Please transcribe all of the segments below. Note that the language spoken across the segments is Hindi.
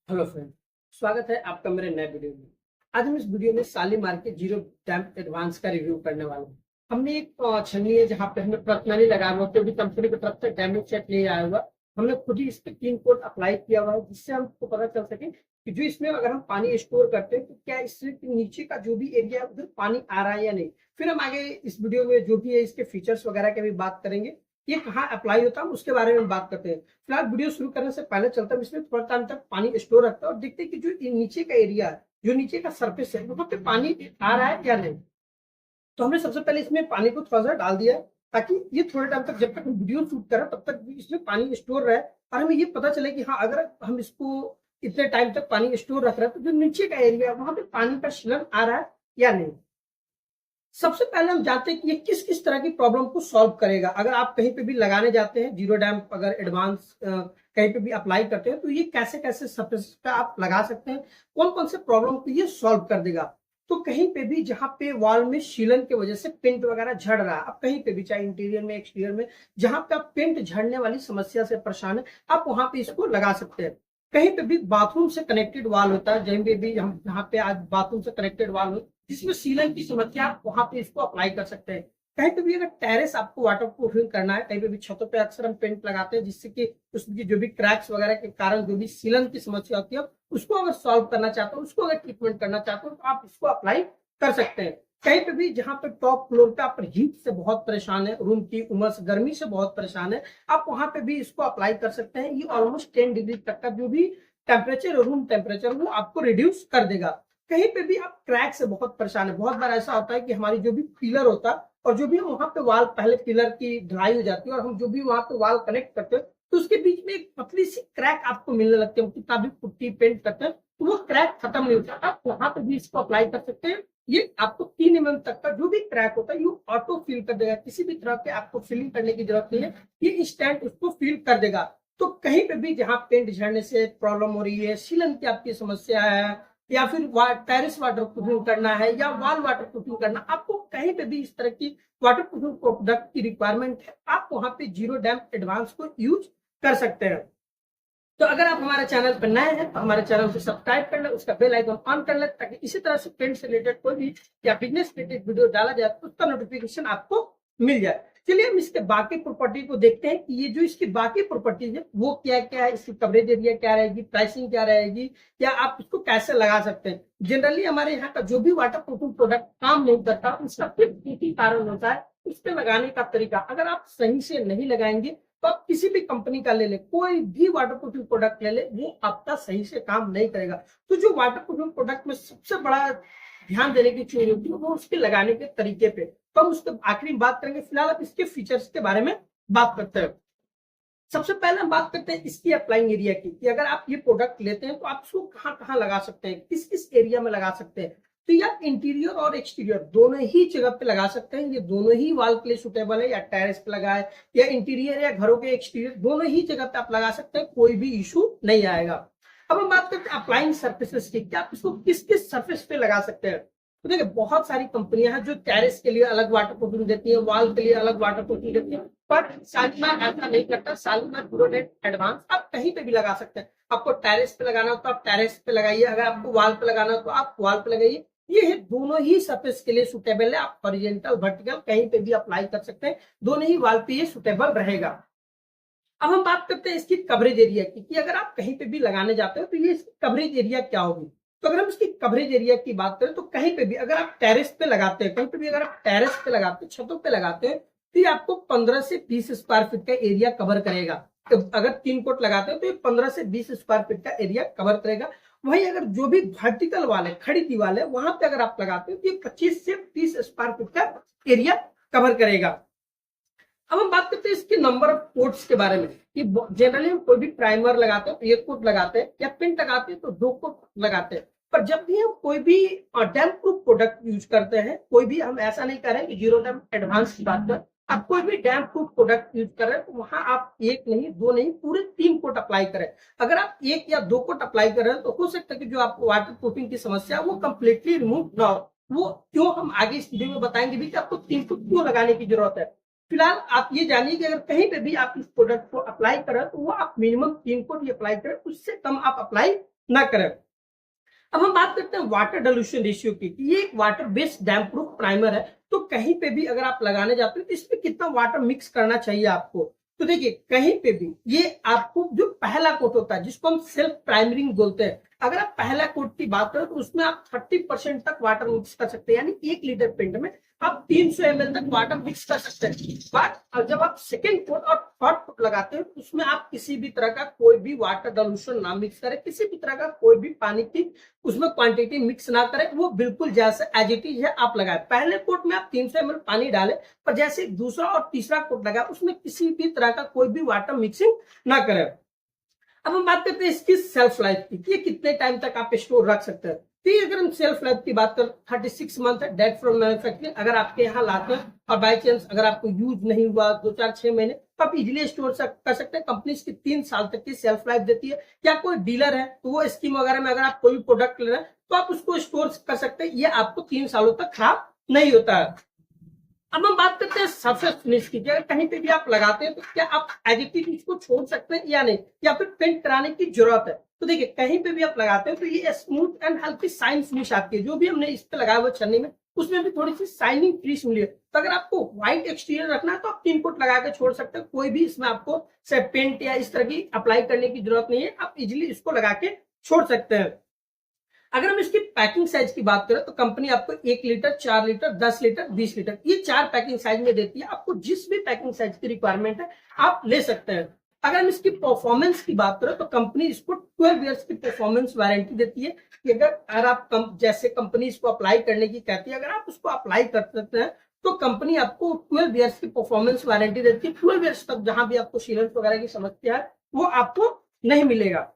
हेलो फ्रेंड, स्वागत है आपका मेरे नए वीडियो में। आज हम इस वीडियो में शालीमार के जीरो डैम्प एडवांस का रिव्यू करने वाले हैं। हमने एक छन्नी है जहाँ पे हमने पर्सनली लगाया हुआ, क्योंकि कंपनी की तरफ से डैमेज चेक नहीं आया हुआ। हमने खुद ही इस पे 3 कोट अप्लाई किया हुआ है, जिससे हमको पता चल सके कि जो इसमें अगर हम पानी स्टोर करते हैं तो क्या इससे नीचे का जो भी एरिया है उधर पानी आ रहा है या नहीं। फिर हम आगे इस वीडियो में जो भी है इसके फीचर्स वगैरह की भी बात करेंगे, ये कहाँ अप्लाई होता है उसके बारे में बात करते हैं। फिलहाल वीडियो शुरू करने से पहले चलता है इसमें थोड़ा टाइम तक पानी स्टोर रखता है और देखते हैं कि जो ये नीचे का एरिया है, जो नीचे का सरफेस है, वहां पे पानी आ रहा है या नहीं। तो हमने सबसे पहले इसमें पानी को थोड़ा सा डाल दिया है, ताकि ये थोड़े टाइम तक, जब तक हम वीडियो शूट करें तब तक इसमें पानी स्टोर रहे और हमें ये पता चले कि हाँ, अगर हम इसको इतने टाइम तक पानी स्टोर रख रहे हैं तो जो नीचे का एरिया है वहां पे पानी का स्लग आ रहा है या नहीं। सबसे पहले हम जानते हैं कि ये किस किस तरह की प्रॉब्लम को सॉल्व करेगा। अगर आप कहीं पे भी लगाने जाते हैं जीरो डैम्प, अगर एडवांस कहीं पे भी अप्लाई करते हैं, तो ये कैसे कैसे सरफेस पे आप लगा सकते हैं, कौन कौन से प्रॉब्लम को ये सॉल्व कर देगा। तो कहीं पे भी जहां पे वॉल में सीलन की वजह से पेंट वगैरह झड़ रहा है, आप कहीं पे भी, चाहे इंटीरियर में एक्सटीरियर में, जहां पे आप पेंट झड़ने वाली समस्या से परेशान है, आप वहां पे इसको लगा सकते हैं। कहीं पे भी बाथरूम से कनेक्टेड वॉल होता है, जहीं पे भी हम, जहाँ पे आज बाथरूम से कनेक्टेड वॉल हो जिसमें सीलन की समस्या, आप वहां पे इसको अप्लाई कर सकते हैं। कहीं पे भी अगर टेरेस आपको वाटर प्रूफिंग करना है, कहीं पे भी छतों पे अक्सर हम पेंट लगाते हैं, जिससे कि उसकी जो भी क्रैक्स वगैरह के कारण जो भी सीलन की समस्या होती है, उसको अगर सॉल्व करना चाहते हो, उसको अगर ट्रीटमेंट करना चाहते हो, तो आप इसको अप्लाई कर सकते हैं। कहीं पे भी जहां पे टॉप फ्लोर पे आप हीट से बहुत परेशान है, रूम की उमस गर्मी से बहुत परेशान है, आप वहां पे भी इसको अप्लाई कर सकते हैं। ये ऑलमोस्ट 10 डिग्री तक का जो भी टेम्परेचर, रूम टेम्परेचर, वो आपको रिड्यूस कर देगा। कहीं पे भी आप क्रैक से बहुत परेशान है, बहुत बार ऐसा होता है कि हमारी जो भी पिलर होता है और जो भी हम वहां पे वाल, पहले पिलर की ढलाई हो जाती है और हम जो भी वहां पे वाल कनेक्ट करते हैं, तो उसके बीच में एक पतली सी क्रैक आपको मिलने लगती है। कितना भी पुट्टी पेंट करते हैं तो वो क्रैक खत्म नहीं होता, आप वहां पे भी इसको अप्लाई कर सकते हैं। ये आपको 3 mm तक का जो भी क्रैक होता है, ये ऑटो फिल कर देगा, किसी भी तरह के आपको फिलिंग करने की जरूरत नहीं है, ये इंस्टेंट उसको फिल कर देगा। तो कहीं पे भी जहां पेंट झड़ने से प्रॉब्लम हो रही है, सीलन की आपकी समस्या है, या फिर टेरिस वाटर प्रूफिंग करना है या वॉल वाटर प्रूफिंग करना, आपको कहीं पे भी इस तरह की वाटर प्रूफिंग प्रोडक्ट की रिक्वायरमेंट है, आप वहां पे जीरो डैम्प एडवांस को यूज कर सकते हैं। तो अगर आप हमारे चैनल पर नए हैं तो हमारे चैनल को सब्सक्राइब कर ले, उसका बेल आइकन ऑन कर ले, ताकि इसी तरह से पेंट से रिलेटेड कोई भी या बिजनेस रिलेटेड वीडियो डाला जाए तो उसका नोटिफिकेशन आपको मिल जाए। चलिए हम इसके बाकी प्रॉपर्टी को देखते हैं कि ये जो इसकी बाकी प्रॉपर्टीज है वो क्या क्या है, इसकी कवरेज एरिया क्या रहेगी, प्राइसिंग क्या रहेगी, या आप इसको कैसे लगा सकते हैं। जनरली हमारे यहाँ का जो भी वाटर प्रूफिंग प्रोडक्ट काम नहीं करता, उसका सिर्फ एक ही कारण होता है, उस पर लगाने का तरीका। अगर आप सही से नहीं लगाएंगे तो आप किसी भी कंपनी का ले ले, कोई भी वाटर प्रूफिंग प्रोडक्ट ले ले, वो आपका सही से काम नहीं करेगा। तो जो वाटर प्रूफिंग प्रोडक्ट में सबसे बड़ा ध्यान देने की चीज होती है वो उसके लगाने के तरीके पे, तो हम उसके आखिरी में बात करेंगे। फिलहाल आप इसके फीचर्स के बारे में बात करते हैं। सबसे पहले हम बात करते हैं इसकी अप्लाइंग एरिया की, कि अगर आप ये प्रोडक्ट लेते हैं तो आप इसको कहाँ कहाँ लगा सकते हैं, किस किस एरिया में लगा सकते हैं। तो या इंटीरियर और एक्सटीरियर दोनों ही जगह पे लगा सकते हैं, ये दोनों ही वाल के लिए सुटेबल है, या टेरेस पे लगाए या इंटीरियर या घरों के एक्सटीरियर, दोनों ही जगह पे आप लगा सकते हैं, कोई भी इशू नहीं आएगा। अब हम बात करते हैं अप्लाइंग सर्फेसेस की, क्या आप इसको किस किस सर्फेस पे लगा सकते हैं। तो देखिए, बहुत सारी कंपनियां हैं जो टेरेस के लिए अलग वाटर प्रूफिंग देती है, वॉल के लिए अलग वाटर प्रूफिंग देती है, पर शालीमार ऐसा नहीं करता। शालीमार प्रोडक्ट एडवांस आप कहीं पे भी लगा सकते हैं। आपको टेरेस पे लगाना हो तो आप टेरेस पे लगाइए, अगर आपको वॉल पे लगाना हो तो आप वॉल पे लगाइए। ये दोनों ही सरफेस के लिए सुटेबल है, आप हॉरिजॉन्टल वर्टिकल कहीं पे भी अप्लाई कर सकते हैं, दोनों ही वॉल पे ये सुटेबल रहेगा। अब हम बात करते हैं इसकी कवरेज एरिया की, कि अगर आप कहीं पे भी लगाने जाते हो तो ये इसकी कवरेज एरिया क्या होगी। तो अगर हम इसकी कवरेज एरिया की बात करें तो कहीं पे भी अगर आप टेरेस पे लगाते हैं, कहीं पे भी अगर आप टेरेस पे लगाते हैं, छतों पे लगाते हैं, तो ये आपको 15 से 20 स्क्वायर फीट का एरिया कवर करेगा। तो अगर 3 कोट लगाते हैं तो ये 15 से 20 स्क्वायर फीट का एरिया कवर करेगा। वहीं अगर जो भी वर्टिकल वाल है, खड़ी दीवार है, वहां पे अगर आप लगाते हो तो ये 25 से 30 स्क्वायर फीट का एरिया कवर करेगा। अब हम बात करते हैं इसके नंबर ऑफ कोट्स के बारे में, कि जनरली हम कोई भी प्राइमर लगाते हैं तो 1 कोट लगाते हैं, या पेंट लगाते हैं तो 2 कोट लगाते हैं। पर जब भी हम कोई भी डैम्प प्रूफ प्रोडक्ट यूज करते हैं, कोई भी, हम ऐसा नहीं कर रहे हैं कि जीरो डैम्प एडवांस की बात करें, आप कोई भी डैम्प प्रूफ प्रोडक्ट यूज कर रहे हैं तो वहां आप 1 नहीं, 2 नहीं, पूरे 3 कोट अप्लाई करें। अगर आप 1 या 2 कोट अप्लाई कर रहे हैं तो हो सकता है कि जो आपको वाटर प्रूफिंग की समस्या है वो कंप्लीटली रिमूव ना हो। वो क्यों, हम आगे इस वीडियो में बताएंगे भी कि आपको 3 कोट क्यों लगाने की जरूरत है। फिलहाल आप ये जानिए कि अगर कहीं पे भी आप इस प्रोडक्ट को अप्लाई करें तो वो आप मिनिमम 3 कोट ही अप्लाई करें, उससे कम आप अप्लाई ना करें। अब हम बात करते हैं वाटर डाइल्यूशन रेशियो की, कि ये एक वाटर बेस्ड डैम्प प्रूफ प्राइमर है। तो कहीं पे भी अगर आप लगाने जाते हो तो इसमें कितना वाटर मिक्स करना चाहिए आपको, तो देखिए कहीं पे भी ये आपको जो पहला कोट होता है जिसको हम सेल्फ प्राइमरिंग बोलते हैं, अगर आप पहला कोट की बात करें तो उसमें आप 30% तक वाटर मिक्स कर सकते हैं, यानी 1 लीटर पेंट में आप 300 ml तक वाटर मिक्स कर सकते हैं। बट जब आप सेकेंड कोट और थर्ड कोट लगाते हो तो उसमें आप किसी भी तरह का कोई भी वाटर डाइल्यूशन ना मिक्स करें, किसी भी तरह का कोई भी पानी की उसमें क्वांटिटी मिक्स ना करें, वो बिल्कुल जैसे एज इट इज है आप लगाए। पहले कोट में आप 300 ml पानी डालें, पर जैसे दूसरा और तीसरा कोट लगा उसमें किसी भी तरह का कोई भी वाटर मिक्सिंग ना करें। अब हम बात करते हैं इसकी सेल्फ लाइफ की, ये कितने टाइम तक आप स्टोर रख सकते हैं। तो अगर हम सेल्फ लाइफ की बात करें 36 मंथ है डेट फ्रॉम मैन्युफैक्चरिंग। अगर आपके यहाँ लाते हैं और बाई चांस अगर आपको यूज नहीं हुआ 2-4-6 महीने, तो आप इजिली स्टोर कर सकते हैं। कंपनी इसकी 3 साल तक की सेल्फ लाइफ देती है। या कोई डीलर है तो वो स्कीम वगैरह में अगर आप कोई भी प्रोडक्ट ले रहे हैं तो आप उसको स्टोर कर सकते हैं, ये आपको 3 सालों तक खराब नहीं होता है। अब हम बात करते हैं सरफेस फिनिश की, अगर कहीं पे भी आप लगाते हैं तो क्या आप एज इट इज इसको छोड़ सकते हैं या नहीं, या फिर पेंट कराने की जरूरत है। तो देखिए कहीं पे भी आप लगाते हैं तो ये स्मूथ एंड हल्की शाइन फिनिश आती है। जो भी हमने इस पे लगाया हुआ छन्नी में उसमें भी थोड़ी सी शाइनिंग फिनिश मिली है। तो अगर आपको व्हाइट एक्सटीरियर रखना है तो आप 3 कोट लगा के छोड़ सकते हैं, कोई भी इसमें आपको से पेंट या इस तरह की अप्लाई करने की जरूरत नहीं है, आप इजिली इसको लगा के छोड़ सकते हैं। अगर हम इसकी पैकिंग साइज की बात करें तो कंपनी आपको 1 लीटर, 4 लीटर, 10 लीटर, 20 लीटर ये 4 पैकिंग साइज में देती है। आपको जिस भी पैकिंग साइज की रिक्वायरमेंट है आप ले सकते हैं। अगर हम इसकी परफॉर्मेंस की बात करें तो कंपनी इसको 12 इयर्स की परफॉर्मेंस वारंटी देती है, कि अगर आप जैसे कंपनी इसको अप्लाई करने की कहती है, अगर आप उसको अप्लाई कर सकते हैं तो कंपनी आपको 12 इयर्स की परफॉर्मेंस वारंटी देती है। 12 इयर्स तक जहां भी आपको सीलेंट वगैरह की समस्या है वो आपको नहीं मिलेगा।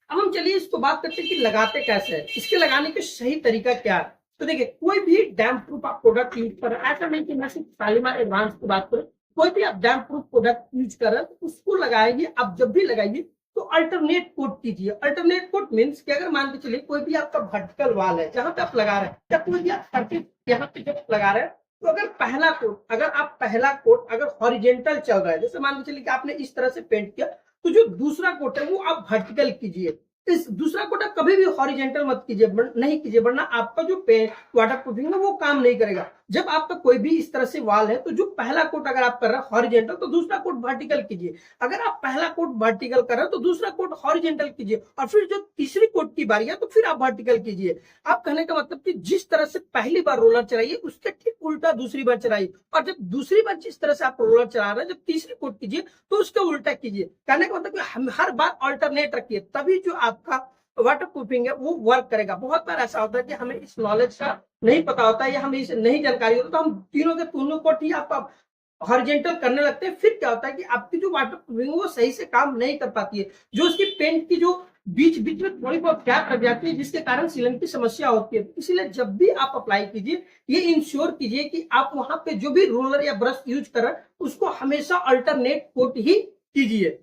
अब हम चलिए इसको बात करते हैं कि लगाते कैसे हैं, इसके लगाने का सही तरीका क्या है। तो देखिए कोई भी डैम्प प्रूफ आप प्रोडक्ट यूज कर रहे हैं, ऐसा नहीं कि मैं सिर्फ शालीमार एडवांस की बात करूं, कोई भी आप डैम्प प्रूफ प्रोडक्ट यूज कर रहे हैं तो उसको लगाएंगे। आप जब भी लगाइए तो अल्टरनेट कोट कीजिए। अल्टरनेट कोट मीन्स कि अगर मान के चलिए कोई भी आपका वर्टिकल वाल है जहां पे आप लगा रहे हैं, या कोई भी आप सर्फेस यहाँ पे जब लगा रहे हैं, तो अगर पहला कोट अगर हॉरिजेंटल चल रहा है, जैसे मान के चलिए कि आपने इस तरह से पेंट किया, तो जो दूसरा कोट है वो आप वर्टिकल कीजिए। इस दूसरा कोट आप कभी भी हॉरिजेंटल मत कीजिए, नहीं कीजिए, वरना आपका जो वाटर प्रूफिंग है वो काम नहीं करेगा। जब आपका कोई भी इस तरह से वाल है तो जो पहला कोट अगर आप कर रहे हैं हॉरिजेंटल तो दूसरा कोट वर्टिकल कीजिए। अगर आप पहला कोट वर्टिकल कर रहे हैं तो दूसरा कोट हॉरिजेंटल कीजिए, और फिर जो तीसरी कोट की बारी है तो फिर आप वर्टिकल कीजिए। आप कहने का मतलब कि जिस तरह से पहली बार रोलर चलाइए उसके ठीक उल्टा दूसरी बार चलाइए, और जब दूसरी बार जिस तरह से आप रोलर चला रहे हैं जब तीसरी कोट कीजिए तो उसका उल्टा कीजिए। कहने का मतलब कि हर बार अल्टरनेट रखिए, तभी जो आपका वाटर प्रूफिंग है वो वर्क करेगा। बहुत बार ऐसा होता है कि हमें इस नॉलेज का नहीं पता होता है या हमें इसे नहीं जानकारी होती, तो हम तीनों के तीनों कोट ही आप हॉरिजेंटल करने लगते हैं। फिर क्या होता है कि आपकी जो वाटर प्रूफिंग वो सही से काम नहीं कर पाती है, जो उसकी पेंट की जो बीच बीच में थोड़ी बहुत गैप लग जाती है जिसके कारण सीलन की समस्या होती है। इसलिए जब भी आप अप्लाई कीजिए ये इंश्योर कीजिए कि आप वहां पे जो भी रोलर या ब्रश यूज कर रहे हैं उसको हमेशा अल्टरनेट कोट ही कीजिए।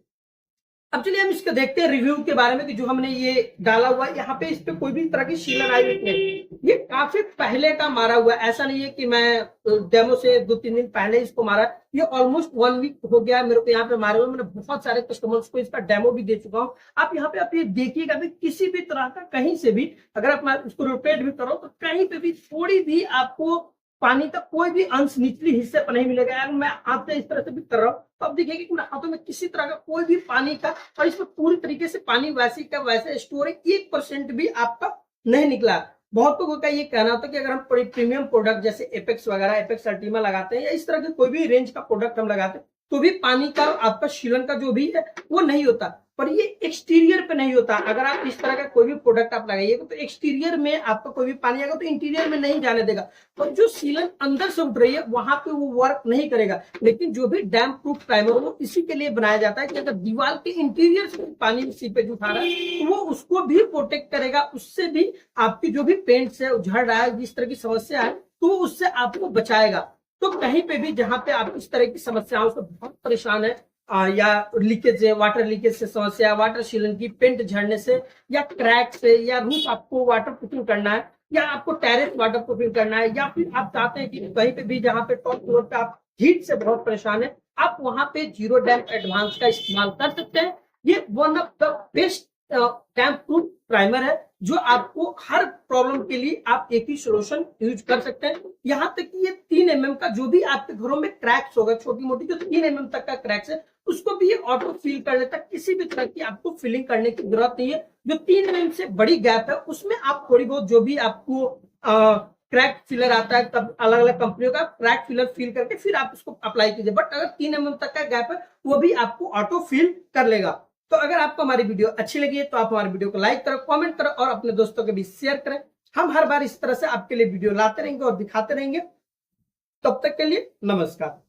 अब चलिए हम इसको देखते हैं रिव्यू के बारे में, कि जो हमने ये डाला हुआ है यहाँ पे इस पे कोई भी तरह की सीलन आई हुई नहीं। ये काफी पहले का मारा हुआ है, ऐसा नहीं है कि मैं डेमो से 2-3 दिन पहले इसको मारा। ये ऑलमोस्ट 1 वीक हो गया मेरे को यहाँ पे मारे हुए। मैंने बहुत सारे कस्टमर्स को इसका डेमो भी दे चुका हूँ। आप यहाँ पे आप ये देखिएगा भी किसी भी तरह का कहीं से भी अगर आप इसको रोटेट भी करो तो कहीं पे भी थोड़ी भी आपको पानी का कोई भी अंश निचली हिस्से पर नहीं मिलेगा। यार मैं हाथ से इस तरह से भी कर रहा हूँ तो अब देखिए कि हाथों में किसी तरह का कोई भी पानी का, और इसमें पूरी तरीके से पानी वैसे का वैसे स्टोर है, 1% भी आपका नहीं निकला। बहुत लोगों का ये कहना होता है कि अगर हम प्रीमियम प्रोडक्ट जैसे एपेक्स वगैरह, एपेक्स अल्टीमा लगाते हैं या इस तरह के कोई भी रेंज का प्रोडक्ट हम लगाते हैं तो भी पानी का आपका शीलन का जो भी है वो नहीं होता, पर ये एक्सटीरियर पे नहीं होता। अगर आप इस तरह का कोई भी प्रोडक्ट आप लगाइएगा तो एक्सटीरियर में आपका कोई भी पानी आएगा तो इंटीरियर में नहीं जाने देगा, पर जो सीलन अंदर से उठ रही है वहां पे वो वर्क नहीं करेगा। लेकिन जो भी डैम्प प्रूफ प्राइमर वो इसी के लिए बनाया जाता है कि अगर दीवार के इंटीरियर से पानी सीपेज उठा रहा है तो वो उसको भी प्रोटेक्ट करेगा, उससे भी आपकी जो भी पेंट से उझड़ रहा है जिस तरह की समस्या है तो वो उससे आपको बचाएगा। तो कहीं पे भी जहां पे आप इस तरह की समस्याओं से बहुत परेशान है, या लीकेज है, वाटर लीकेज से समस्या, वाटर सीलन की, पेंट झड़ने से, या क्रैक से, या रूफ आपको वाटर प्रूफिंग करना है, या आपको टेरेस वाटर प्रूफिंग करना है, या फिर आप चाहते हैं कि कहीं पे भी जहां पे टॉप फ्लोर पे आप हीट से बहुत परेशान है, आप वहां पे जीरो डैम्प एडवांस का इस्तेमाल कर सकते हैं। ये one of the best damp proof primer है जो आपको हर प्रॉब्लम के लिए आप एक ही सोल्यूशन यूज कर सकते हैं। यहाँ तक कि ये 3 mm का जो भी आपके घरों में क्रैक्स होगा, छोटी मोटी जो 3 mm तक का क्रैक्स है, उसको भी ये ऑटो फिल कर लेता है। किसी भी तरह की आपको फिलिंग करने की जरूरत नहीं है। जो 3 mm से बड़ी गैप है उसमें आप थोड़ी बहुत जो भी आपको क्रैक फिलर आता है, तब अलग अलग कंपनियों का क्रैक फिलर फिल करके फिर आप उसको अप्लाई कीजिए। बट अगर 3 mm तक का गैप है वो भी आपको ऑटो फिल कर लेगा। तो अगर आपको हमारी वीडियो अच्छी लगी है तो आप हमारी वीडियो को लाइक करो, कमेंट करो और अपने दोस्तों के बीच शेयर करें। हम हर बार इस तरह से आपके लिए वीडियो लाते रहेंगे और दिखाते रहेंगे। तब तक के लिए नमस्कार।